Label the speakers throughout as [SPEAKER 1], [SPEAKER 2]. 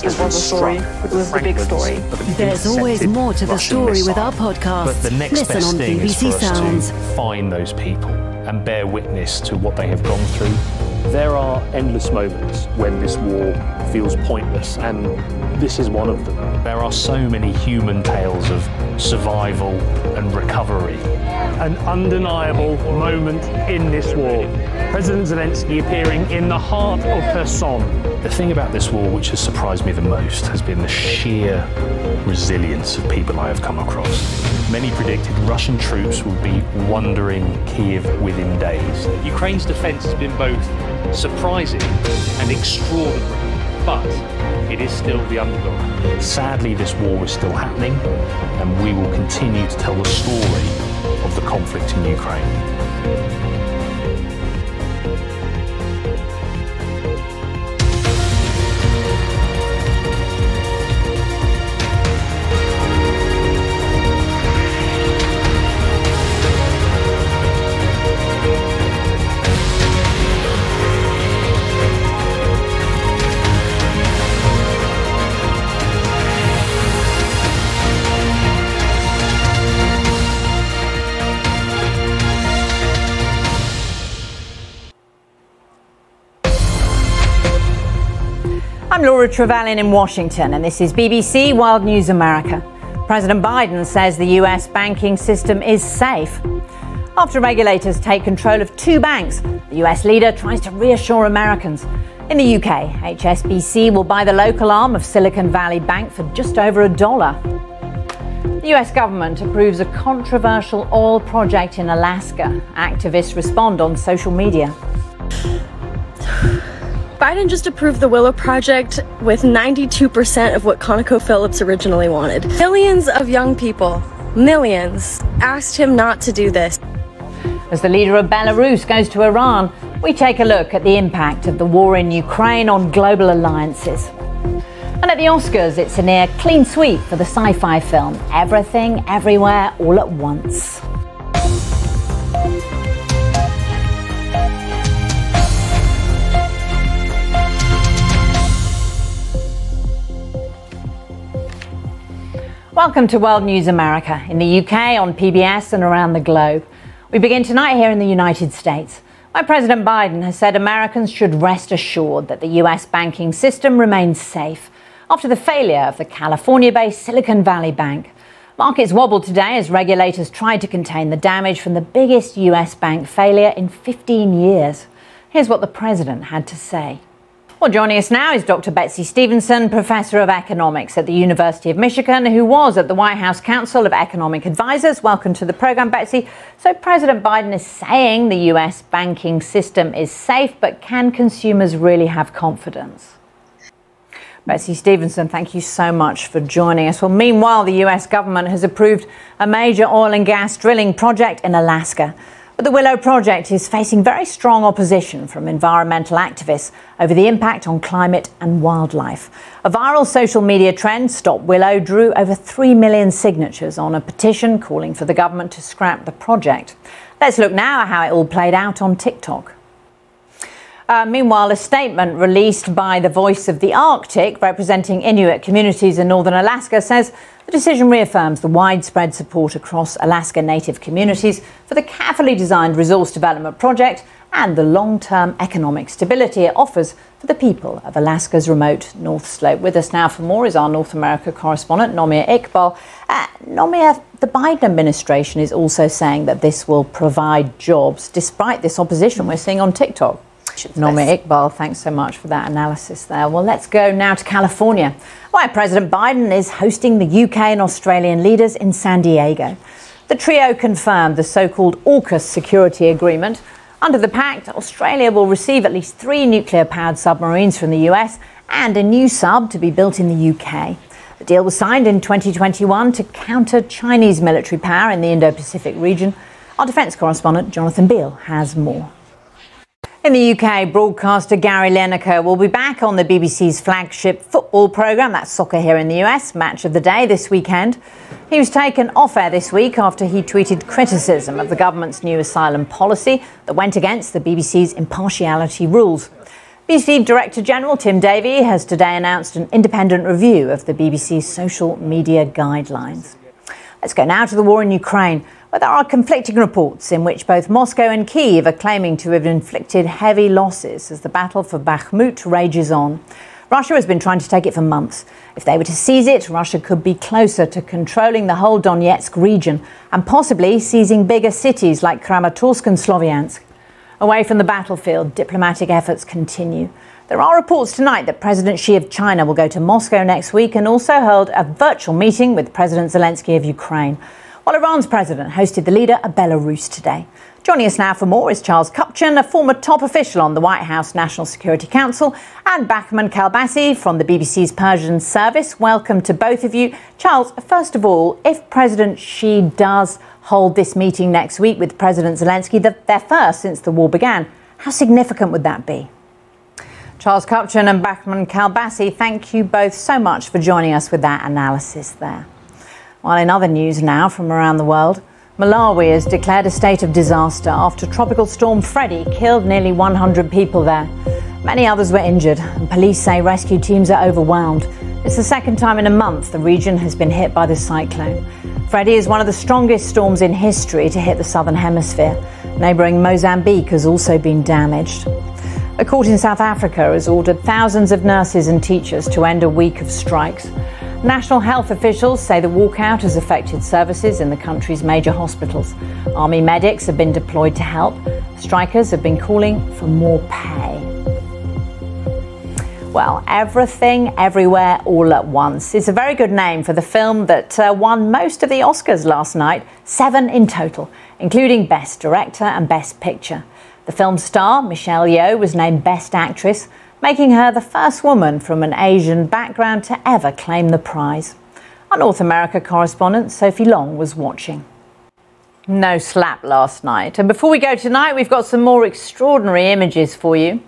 [SPEAKER 1] It was a story. It was the big story.
[SPEAKER 2] There's always more to the story with our podcast.
[SPEAKER 3] But the next
[SPEAKER 2] Listen
[SPEAKER 3] best
[SPEAKER 2] on
[SPEAKER 3] thing is
[SPEAKER 2] BBC
[SPEAKER 3] for us
[SPEAKER 2] Sounds.
[SPEAKER 3] to find those people and bear witness to what they have gone through.
[SPEAKER 4] There are endless moments when this war feels pointless, and this is one of them.
[SPEAKER 3] There are so many human tales of survival and recovery.
[SPEAKER 4] An undeniable moment in this war. President Zelensky appearing in the heart of Kherson.
[SPEAKER 3] The thing about this war which has surprised me the most has been the sheer resilience of people I have come across. Many predicted Russian troops would be wandering Kiev within days.
[SPEAKER 5] Ukraine's defence has been both surprising and extraordinary, but it is still the underdog.
[SPEAKER 3] Sadly, this war is still happening, and we will continue to tell the story of the conflict in Ukraine.
[SPEAKER 6] I'm Laura Trevelyan in Washington, and this is BBC World News America. President Biden says the US banking system is safe. After regulators take control of two banks, the US leader tries to reassure Americans. In the UK, HSBC will buy the local arm of Silicon Valley Bank for just over $1. The US government approves a controversial oil project in Alaska. Activists respond on social media.
[SPEAKER 7] Biden just approved the Willow Project with 92% of what ConocoPhillips originally wanted. Millions of young people, millions, asked him not to do this.
[SPEAKER 6] As the leader of Belarus goes to Iran, we take a look at the impact of the war in Ukraine on global alliances. And at the Oscars, it's a near clean sweep for the sci-fi film Everything, Everywhere, All at Once. Welcome to World News America, in the UK, on PBS and around the globe. We begin tonight here in the United States, where President Biden has said Americans should rest assured that the US banking system remains safe after the failure of the California-based Silicon Valley Bank. Markets wobbled today as regulators tried to contain the damage from the biggest US bank failure in 15 years. Here's what the president had to say. Well, joining us now is Dr. Betsy Stevenson, Professor of Economics at the University of Michigan, who was at the White House Council of Economic Advisors. Welcome to the program, Betsy. So President Biden is saying the US banking system is safe, but can consumers really have confidence? Betsy Stevenson, thank you so much for joining us. Well, meanwhile, the US government has approved a major oil and gas drilling project in Alaska. But the Willow project is facing very strong opposition from environmental activists over the impact on climate and wildlife. A viral social media trend, Stop Willow, drew over 3 million signatures on a petition calling for the government to scrap the project. Let's look now at how it all played out on TikTok. Meanwhile, a statement released by the Voice of the Arctic, representing Inuit communities in northern Alaska, says the decision reaffirms the widespread support across Alaska Native communities for the carefully designed resource development project and the long-term economic stability it offers for the people of Alaska's remote North Slope. With us now for more is our North America correspondent, Nomia Iqbal. Nomia, the Biden administration is also saying that this will provide jobs, despite this opposition we're seeing on TikTok. Nomia Iqbal, thanks so much for that analysis there. Well, let's go now to California, where President Biden is hosting the UK and Australian leaders in San Diego. The trio confirmed the so-called AUKUS security agreement. Under the pact, Australia will receive at least 3 nuclear-powered submarines from the US and a new sub to be built in the UK. The deal was signed in 2021 to counter Chinese military power in the Indo-Pacific region. Our defence correspondent, Jonathan Beale, has more. In the UK, broadcaster Gary Lineker will be back on the BBC's flagship football programme, that's Soccer Here in the US, Match of the Day this weekend. He was taken off air this week after he tweeted criticism of the government's new asylum policy that went against the BBC's impartiality rules. BBC Director General Tim Davie has today announced an independent review of the BBC's social media guidelines. Let's go now to the war in Ukraine, where there are conflicting reports in which both Moscow and Kyiv are claiming to have inflicted heavy losses as the battle for Bakhmut rages on. Russia has been trying to take it for months. If they were to seize it, Russia could be closer to controlling the whole Donetsk region and possibly seizing bigger cities like Kramatorsk and Sloviansk. Away from the battlefield, diplomatic efforts continue. There are reports tonight that President Xi of China will go to Moscow next week and also hold a virtual meeting with President Zelensky of Ukraine, while Iran's president hosted the leader of Belarus today. Joining us now for more is Charles Kupchan, a former top official on the White House National Security Council, and Bahman Kalbasi from the BBC's Persian service. Welcome to both of you. Charles, first of all, if President Xi does hold this meeting next week with President Zelensky, their first since the war began, how significant would that be? Charles Kupchan and Bahman Kalbasi, thank you both so much for joining us with that analysis there. While in other news now from around the world, Malawi has declared a state of disaster after Tropical Storm Freddie killed nearly 100 people there. Many others were injured, and police say rescue teams are overwhelmed. It's the second time in a month the region has been hit by the cyclone. Freddie is one of the strongest storms in history to hit the southern hemisphere. Neighbouring Mozambique has also been damaged. A court in South Africa has ordered thousands of nurses and teachers to end a week of strikes. National health officials say the walkout has affected services in the country's major hospitals. Army medics have been deployed to help. Strikers have been calling for more pay. Well, Everything, Everywhere, All at Once is a very good name for the film that won most of the Oscars last night, 7 in total, including Best Director and Best Picture. The film's star, Michelle Yeoh, was named Best Actress, making her the first woman from an Asian background to ever claim the prize. Our North America correspondent, Sophie Long, was watching. No slap last night. And before we go tonight, we've got some more extraordinary images for you.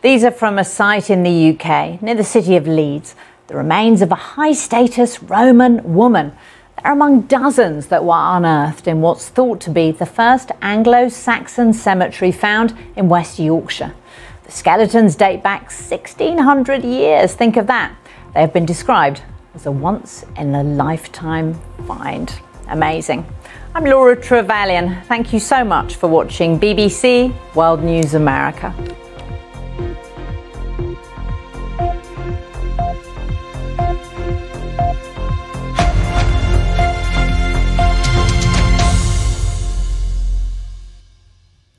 [SPEAKER 6] These are from a site in the UK, near the city of Leeds. The remains of a high-status Roman woman. They're among dozens that were unearthed in what's thought to be the first Anglo-Saxon cemetery found in West Yorkshire. The skeletons date back 1,600 years. Think of that. They have been described as a once-in-a-lifetime find. Amazing. I'm Laura Trevelyan. Thank you so much for watching BBC World News America.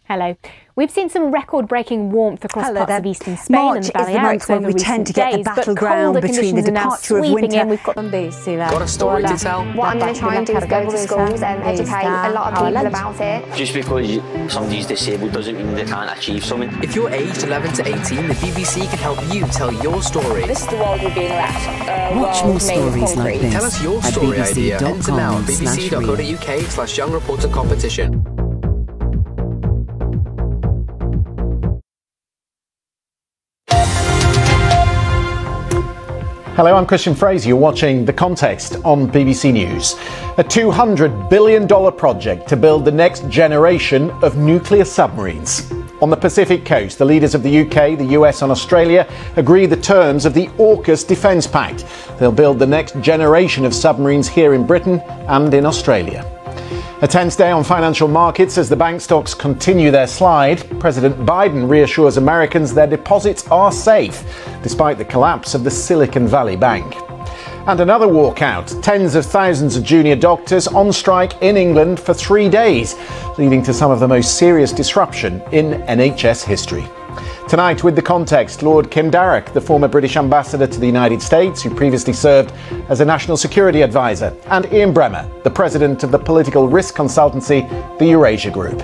[SPEAKER 8] Hello. We've seen some record-breaking warmth across parts of eastern Spain and the Balearics over recent days, but colder conditions are now sweeping in. We've got
[SPEAKER 9] a story to tell.
[SPEAKER 10] What I'm going to try and do is go to schools and educate a lot of people about it.
[SPEAKER 11] Just because somebody's disabled doesn't mean they can't achieve something.
[SPEAKER 9] If you're aged 11 to 18, the BBC can help you tell your story.
[SPEAKER 12] This is the world we're being left.
[SPEAKER 2] Watch more stories like this.
[SPEAKER 9] Tell us your story idea. Enter now at bbc.co.uk/young reporter competition.
[SPEAKER 13] Hello, I'm Christian Fraser. You're watching The Context on BBC News. A $200 billion project to build the next generation of nuclear submarines. On the Pacific coast, the leaders of the UK, the US and Australia agree the terms of the AUKUS Defence Pact. They'll build the next generation of submarines here in Britain and in Australia. A tense day on financial markets as the bank stocks continue their slide. President Biden reassures Americans their deposits are safe, despite the collapse of the Silicon Valley Bank. And another walkout. Tens of thousands of junior doctors on strike in England for 3 days, leading to some of the most serious disruption in NHS history. Tonight, with The Context, Lord Kim Darroch, the former British ambassador to the United States, who previously served as a national security advisor, and Ian Bremmer, the president of the political risk consultancy, the Eurasia Group.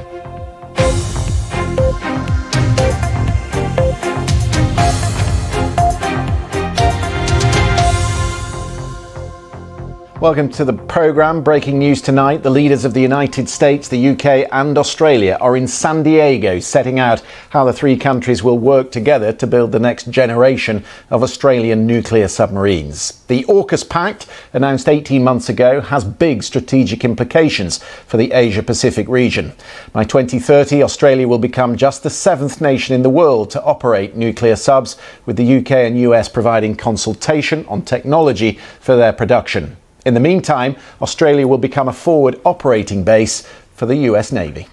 [SPEAKER 13] Welcome to the programme. Breaking news tonight. The leaders of the United States, the UK and Australia are in San Diego setting out how the three countries will work together to build the next generation of Australian nuclear submarines. The AUKUS Pact, announced 18 months ago, has big strategic implications for the Asia-Pacific region. By 2030, Australia will become just the 7th nation in the world to operate nuclear subs, with the UK and US providing consultation on technology for their production. In the meantime, Australia will become a forward operating base for the US Navy.